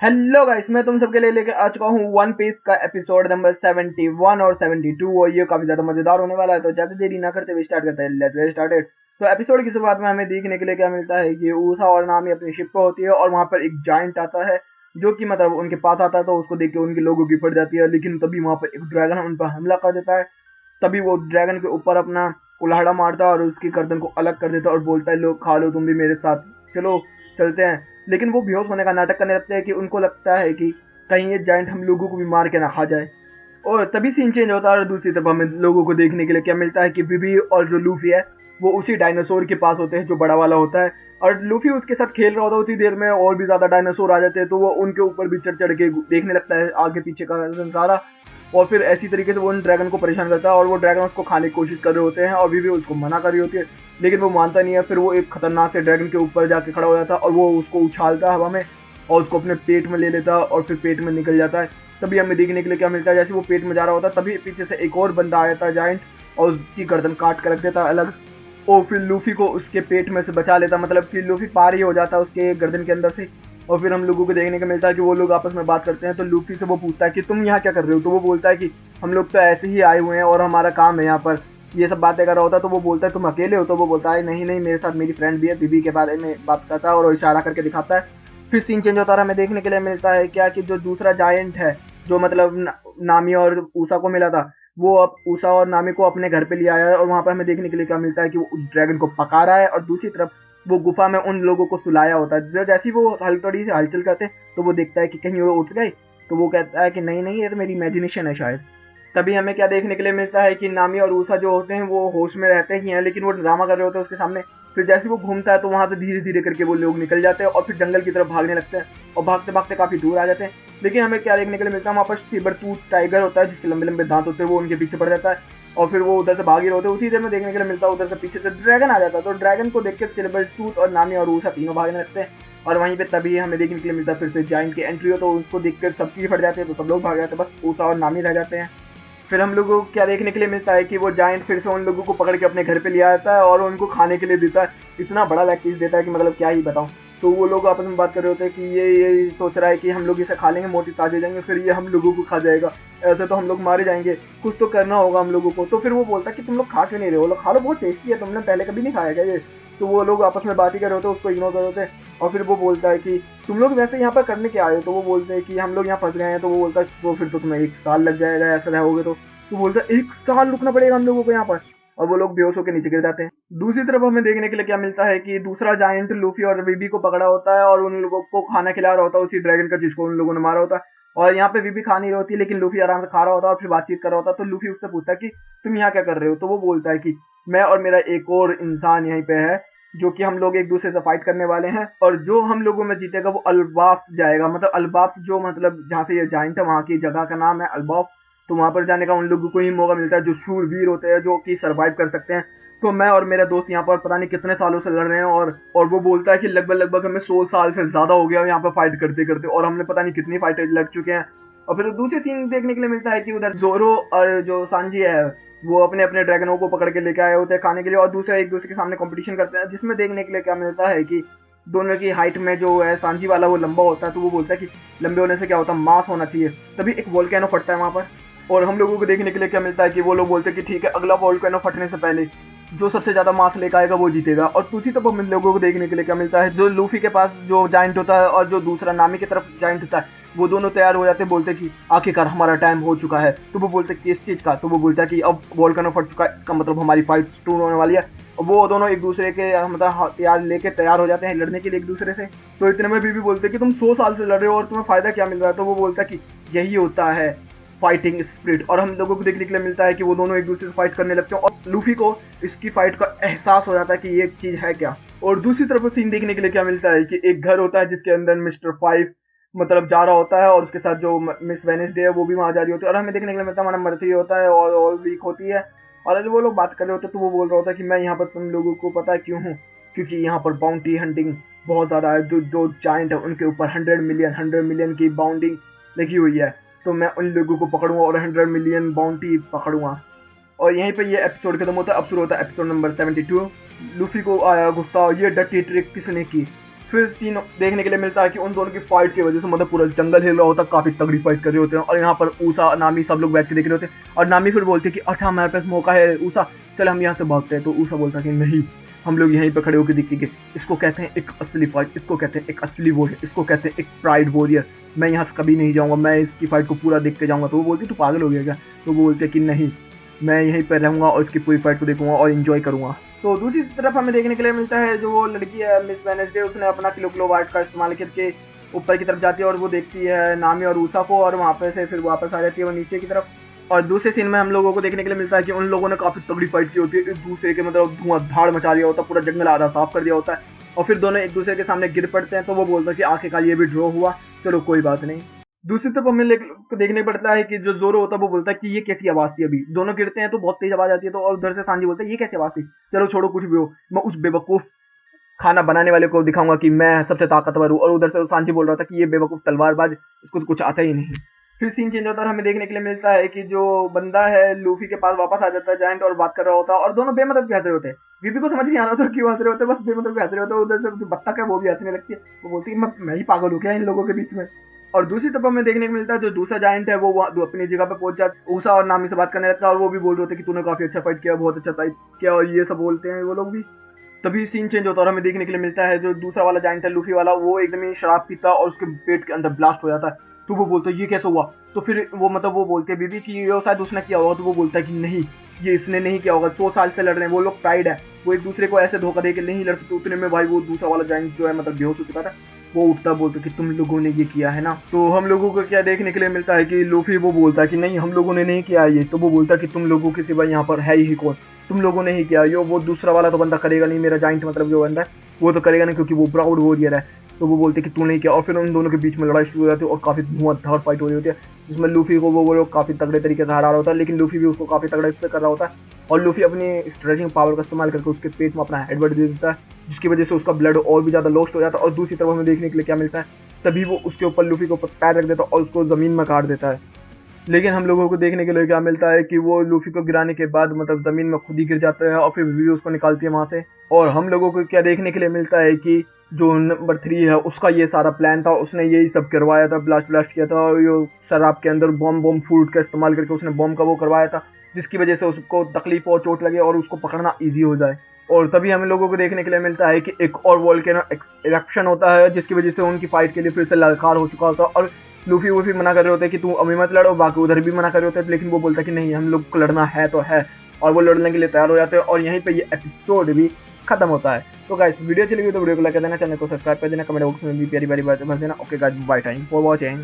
Hello guys, मैं तुम सबके लिए लेके आ चुका हूँ वन पीस का एपिसोड नंबर 71 और 72 और ये काफी ज्यादा मजेदार होने वाला है। तो ज्यादा देरी ना करते हुए स्टार्ट करते हैं। Let's get started. तो एपिसोड की शुरुआत में हमें देखने के लिए क्या मिलता है कि ऊसा और नामी अपनी शिप पे होती है और वहां पर एक जायंट आता है जो कि मतलब उनके पास आता है। तो उसको देख के उनके लोगों की फट जाती है, लेकिन तभी वहां पर एक ड्रैगन उन पर हमला कर देता है। तभी वो ड्रैगन के ऊपर अपना कुल्हाड़ा मारता है और उसकी गर्दन को अलग कर देता है और बोलता है, लो खा लो तुम भी मेरे साथ, चलो चलते हैं। लेकिन वो बेहोश होने का नाटक करने लगते हैं कि उनको लगता है कि कहीं ये जाइंट हम लोगों को भी मार के ना खा जाए। और तभी सीन चेंज होता है और दूसरी तरफ हमें लोगों को देखने के लिए क्या मिलता है कि बिबी और जो लूफी है वो उसी डायनासोर के पास होते हैं जो बड़ा वाला होता है। और लूफी उसके साथ खेल रहा होता है, उतनी देर में और भी ज्यादा डायनासोर आ जाते हैं। तो वो उनके ऊपर भी चढ़ चढ़ के देखने लगता है आगे पीछे का नजारा। और फिर ऐसी तरीके से वो उन ड्रैगन को परेशान करता है और वो ड्रैगन उसको खाने की कोशिश कर रहे होते हैं और बीबी उसको मना कर रही होती है, लेकिन वो मानता नहीं है। फिर वो एक खतरनाक से ड्रैगन के ऊपर जाके खड़ा हो जाता है और वो उसको उछालता है हवा में और उसको अपने पेट में ले लेता है और फिर पेट में निकल जाता है। तभी हमें देखने के लिए क्या मिलता है, जैसे वो पेट में जा रहा होता है तभी पीछे से एक और बंदा आ जाता है जाइंट और उसकी गर्दन काट कर रख देता है अलग। और फिर लूफी को उसके पेट में से बचा लेता, मतलब कि लूफी पार ही हो जाता है उसके गर्दन के अंदर से। और फिर हम लोगों को देखने को मिलता है कि वो लोग आपस में बात करते हैं। तो लूफी से वो पूछता है कि तुम यहाँ क्या कर रहे हो। तो वो बोलता है कि हम लोग तो ऐसे ही आए हुए हैं और हमारा काम है यहाँ पर ये सब बातें कर रहा होता है। तो वो बोलता है तुम अकेले हो। तो वो बोलता है नहीं नहीं, मेरे साथ मेरी फ्रेंड भी है, बीबी के बारे में बात करता है और इशारा करके दिखाता है। फिर सीन चेंज होता है, हमें देखने के लिए मिलता है क्या कि जो दूसरा जायंट है जो मतलब नामी और ऊसा को मिला था, वो अब ऊसा और नामी को अपने घर पे ले आया है। और वहां पर हमें देखने के लिए क्या मिलता है कि वो उस ड्रैगन को पका रहा है और दूसरी तरफ वो गुफा में उन लोगों को सुलाया होता है। जैसे ही वो थोड़ी सी हलचल करते हैं तो वो देखता है कि कहीं वो उठ गए। तो वो कहता है कि नहीं नहीं, ये तो मेरी इमेजिनेशन है शायद। तभी हमें क्या देखने के लिए मिलता है कि नामी और ऊषा जो होते हैं वो होश में रहते ही हैं, लेकिन वो ड्रामा कर रहे होते हैं उसके सामने। फिर जैसे वो घूमता है तो वहां से धीरे धीरे करके वो लोग निकल जाते हैं और फिर जंगल की तरफ भागने लगते हैं और भागते भागते काफी दूर आ जाते हैं। लेकिन हमें क्या देखने के लिए मिलता है, वहाँ पर सीबर टूथ टाइगर होता है जिसके लंबे लंबे दांत होते हैं, वो उनके पीछे पड़ जाता है और फिर वो उधर से भाग ही होते हैं। उसी देर में देखने के लिए मिलता है उधर से पीछे से ड्रैगन आ जाता है। तो ड्रैगन को देख के सिल्वर टूथ और नामी और ऊषा तीनों भागने लगते हैं। और वहीं पे तभी हमें देखने के लिए मिलता है फिर से जाइंट की एंट्री हो, तो उसको देखकर सबकी फट जाते हैं। तो सब लोग भाग जाते हैं, बस ऊषा और नामी रह जाते हैं। फिर हम लोगों को क्या देखने के लिए मिलता है कि वो जायंट फिर से उन लोगों को पकड़ के अपने घर पे ले आता है और उनको खाने के लिए देता है। इतना बड़ा लेग पीस देता है कि मतलब क्या ही बताऊं। तो वो लोग आपस में बात कर रहे होते हैं कि ये सोच रहा है कि हम लोग इसे खा लेंगे, मोटी ताज हो जाएंगे, फिर ये हम लोगों को खा जाएगा, ऐसे तो हम लोग मारे जाएंगे, कुछ तो करना होगा हम लोगों को। तो फिर वो बोलता है कि तुम लोग खा क्यों नहीं रहे हो, लोग खा लो, बहुत टेस्टी है, तुमने पहले कभी नहीं खाया क्या ये। तो वो लोग आपस में बात ही कर रहे होते हैं, उसको इग्नोर कर रहे होते हैं। और फिर वो बोलता है कि तुम लोग वैसे यहाँ पर करने के आए हो। तो वो बोलते हैं कि हम लोग यहाँ फंस गए हैं। तो वो बोलता है तो फिर तो तुम्हें 1 साल लग जाएगा ऐसा रहोगे तो बोलता है 1 साल रुकना पड़ेगा हम लोगों को यहाँ पर। और वो लोग बेहोश होकर नीचे गिर जाते हैं। दूसरी तरफ हमें देखने के लिए क्या मिलता है कि दूसरा जायंट लूफी और बीबी को पकड़ा होता है और उन लोगों को खाना खिला रहा होता है उसी ड्रैगन का जिसको उन लोगों ने मारा होता है। और यहाँ पे बीबी खा नहीं रही होती, लेकिन लूफी आराम से खा रहा होता है और फिर बातचीत कर रहा होता है। तो लूफी उससे पूछता है कि तुम यहाँ क्या कर रहे हो। तो वो बोलता है कि मैं और मेरा एक और इंसान यहीं पे है, जो कि हम लोग एक दूसरे से फाइट करने वाले हैं और जो हम लोगों में जीतेगा वो अल्बाफ जाएगा। मतलब अल्बाफ जो मतलब जहाँ से ये जाइंट है वहाँ की जगह का नाम है अल्बाफ। तो वहां पर जाने का उन लोगों को ही मौका मिलता है जो शूरवीर होते हैं, जो कि सरवाइव कर सकते हैं। तो मैं और मेरा दोस्त यहाँ पर पता नहीं कितने सालों से लड़ रहे हैं और वो बोलता है कि लगभग लगभग हमें 16 साल से ज्यादा हो गया यहाँ पर फाइट करते करते और हमने पता नहीं कितनी फाइटें लड़ चुके हैं। और फिर दूसरी सीन देखने के लिए मिलता है कि उधर जोरो और जो सांजी है वो अपने अपने ड्रैगनों को पकड़ के लेके आए होते हैं खाने के लिए और दूसरे एक दूसरे के सामने कंपटीशन करते हैं, जिसमें देखने के लिए क्या मिलता है कि दोनों की हाइट में जो है सांजी वाला वो लंबा होता है। तो वो बोलता है कि लंबे होने से क्या होता है, मास होना चाहिए। तभी एक वोल्केनो फटता है वहां पर और हम लोगों को देखने के लिए क्या मिलता है कि वो लोग बोलते हैं कि ठीक है, अगला वोल्केनो फटने से पहले जो सबसे ज्यादा मास लेकर आएगा वो जीतेगा। और दूसरी तरफ हम लोगों को देखने के लिए क्या मिलता है, जो लूफी के पास जो जाइंट होता है और जो दूसरा नामी की तरफ जाइंट होता है वो दोनों तैयार हो जाते हैं, बोलते कि आखिरकार हमारा टाइम हो चुका है। तो वो बोलते किस चीज का। तो वो बोलता है कि अब वोल्केनो फट चुका है, इसका मतलब हमारी फाइट शुरू होने वाली है। और वो दोनों एक दूसरे के मतलब हथियार लेके तैयार हो जाते हैं लड़ने के लिए एक दूसरे से। तो इतने में बीबी बोलते कि तुम 100 साल से लड़ रहे हो और तुम्हें फायदा क्या मिल रहा है। तो वो बोलता है कि यही होता है फाइटिंग स्पिरिट। और हम लोगों को देखने के लिए मिलता है कि वो दोनों एक दूसरे से फाइट करने लगते हैं और लूफी को इसकी फाइट का एहसास हो जाता है कि ये चीज है क्या। और दूसरी तरफ सीन देखने के लिए क्या मिलता है कि एक घर होता है जिसके अंदर मिस्टर 5 मतलब जा रहा होता है और उसके साथ जो मिस वेनेसडे है वो भी वहां जा रही होती है। और हमें देखने के लिए मिलता है हमारा मर्सी होता है और वीक होती है। और जब वो लोग बात कर रहे होते हैं तो वो बोल रहा होता है कि मैं यहाँ पर तुम लोगों को पता है क्यों हूँ, क्योंकि यहाँ पर बाउंटी हंटिंग बहुत ज्यादा है। जो जाइंट है उनके ऊपर 100 मिलियन की बाउंडिंग लगी हुई है। तो मैं उन लोगों को पकड़ूंगा और 100 मिलियन बाउंटी पकड़ूंगा। और यहीं पे ये एपिसोड खत्म होता है। अब शुरू होता है एपिसोड नंबर 72। लूफी को आया गुस्सा, ये डटी ट्रिक किसने की। फिर सीन देखने के लिए मिलता है कि उन दोनों की फाइट की वजह से मतलब पूरा जंगल हिल रहा होता है, काफी तगड़ी फाइट कर रहे होते हैं और यहाँ पर ऊषा नामी सब लोग बैठ के देख रहे होते हैं और नामी फिर बोलते हैं कि अच्छा हमारे पास मौका है ऊषा, चल हम यहाँ से भागते हैं। तो ऊषा बोलता है कि नहीं, हम लोग यहीं पर खड़े होकर दिखेंगे, इसको कहते हैं एक असली फाइट, इसको कहते हैं एक असली वॉरियर, इसको कहते हैं एक प्राइड वॉरियर, मैं यहाँ से कभी नहीं जाऊँगा, मैं इसकी फाइट को पूरा देख के जाऊँगा। तो वो बोलती तू पागल हो गया क्या? तो वो बोलते कि नहीं, मैं यहीं पर रहूँगा और इसकी पूरी फाइट को देखूंगा और इन्जॉय करूँगा। तो दूसरी तरफ हमें देखने के लिए मिलता है जो वो लड़की है मिस वेडनेसडे, उसने अपना क्लो आर्ट का इस्तेमाल करके ऊपर की तरफ जाती है और वो देखती है नामी और ऊषा को और वहाँ पे से फिर वापस आ जाती है वो नीचे की तरफ। और दूसरे सीन में हम लोगों को देखने के लिए मिलता है कि उन लोगों ने काफी तगड़ी फाइट की होती है, एक दूसरे के मतलब धुआंधार मचा दिया होता है, पूरा जंगल आधा साफ कर दिया होता है और फिर दोनों एक दूसरे के सामने गिर पड़ते हैं। तो वो बोलता है कि आखिरकार ये भी ड्रॉ हुआ, चलो कोई बात नहीं। दूसरी तरफ हमें देखने पड़ता है कि जो जोरो होता है वो बोलता है कि ये कैसी आवाज थी, अभी दोनों गिरते हैं तो बहुत तेज आवाज आती है। तो और उधर से सांजी बोलता है ये कैसी आवाज थी, चलो छोड़ो कुछ भी हो, मैं उस बेवकूफ खाना बनाने वाले को दिखाऊंगा कि मैं सबसे ताकतवर हूँ। और उधर से सांजी बोल रहा था कि ये बेवकूफ तलवारबाज, इसको तो कुछ आता ही नहीं। फिर सीन चेंज होता है, हमें देखने के लिए मिलता है कि जो बंदा है लूफी के पास वापस आ जाता है जायंट और बात कर रहा होता है और दोनों बेमतलब के हंस रहे होते हैं। बीबी को समझ नहीं आ रहा होता क्यों हंस रहे होते हैं, बस बेमतलब के हंस रहे होते हैं। उधर से जो बत्तख है वो भी हंसने लगती है, वो बोलती है मैं ही पागल हो गया इन लोगों के बीच में। और दूसरी तरफ हमें देखने को मिलता है जो दूसरा जायंट है वो अपनी जगह पे पहुंच जाता है, ऊषा और नामी से बात करने लगता है और वो भी बोल रहे होते हैं कि तूने काफी अच्छा फाइट किया, बहुत अच्छा फाइट किया और ये सब बोलते हैं वो लोग भी। तभी सीन चेंज होता है और हमें देखने के लिए मिलता है जो दूसरा वाला जायंट है लूफी वाला, वो एकदम ही शराब पीता और उसके पेट के अंदर ब्लास्ट हो जाता है। तो वो बोलता है ये कैसे हुआ? तो फिर वो मतलब वो बोलते हैं बीबी कि ये शायद उसने किया होगा। तो वो बोलता है कि नहीं, ये इसने नहीं किया होगा, 100 साल से लड़ रहे हैं वो लोग, प्राइड है, वो एक दूसरे को ऐसे धोखा दे के नहीं लड़ सकते। उतने में भाई वो दूसरा वाला जायंट जो है मतलब बेहोश हो चुका था, वो उठता बोलता कि तुम लोगों ने ये किया है ना। तो हम लोगों को क्या देखने के लिए मिलता है कि लूफी वो बोलता है कि नहीं हम लोगों ने नहीं किया ये। तो वो बोलता है कि तुम लोगों के सिवा यहाँ पर है ही कौन, तुम लोगों ने ही किया ये, वो दूसरा वाला तो बंदा करेगा नहीं, मेरा जाइंट मतलब जो बंदा है वो तो करेगा नहीं क्योंकि वो प्राउड वॉरियर है। तो वो बोलते कि तू नहीं किया और फिर उन दोनों के बीच में लड़ाई शुरू हो जाती है और काफी धुआंधार फाइट हो रही होती है जिसमें लूफी को वो लोग काफी तगड़े तरीके से हरा रहा होता है, लेकिन लूफी भी उसको काफी तगड़े से कर रहा होता है और लूफी अपनी स्ट्रेचिंग पावर का इस्तेमाल करके उसके पेट में अपना हेडबट दे देता है जिसकी वजह से उसका ब्लड और भी ज्यादा लॉस्ट हो जाता है। और दूसरी तरफ हमें देखने के लिए क्या मिलता है, तभी वो उसके ऊपर लूफी के ऊपर पैर रख देता है और उसको जमीन में काट देता है। लेकिन हम लोगों को देखने के लिए क्या मिलता है कि वो लूफी को गिराने के बाद मतलब जमीन में खुद ही गिर जाता है और फिर बीवी उसको निकालती है वहां से। और हम लोगों को क्या देखने के लिए मिलता है कि जो नंबर 3 है उसका ये सारा प्लान था, उसने यही सब करवाया था, ब्लास्ट किया था और ये शराब के अंदर बॉम्ब फूड का इस्तेमाल करके उसने बॉम्ब का वो करवाया था जिसकी वजह से उसको तकलीफ और चोट लगे और उसको पकड़ना ईजी हो जाए। और तभी हम लोगों को देखने के लिए मिलता है कि एक और वोल्केनो इरप्शन होता है जिसकी वजह से उनकी फाइट के लिए फिर से ललकार हो चुका होता है और लूफी वो भी मना कर रहे होते हैं कि तू अभी मत लड़ो, बाकी उधर भी मना कर रहे होते हैं, लेकिन वो बोलता है कि नहीं हम लोग को लड़ना है तो है और वो लड़ने के लिए तैयार हो जाते हैं और यहीं पे ये एपिसोड भी खत्म होता है। तो गाइस वीडियो चली गई तो वीडियो को लाइक कर देना, चैनल को सब्सक्राइब कर देना, कमेंट बॉक्स में भी प्यारी प्यारी बातें भर देना। Okay guys, bye, time for watching.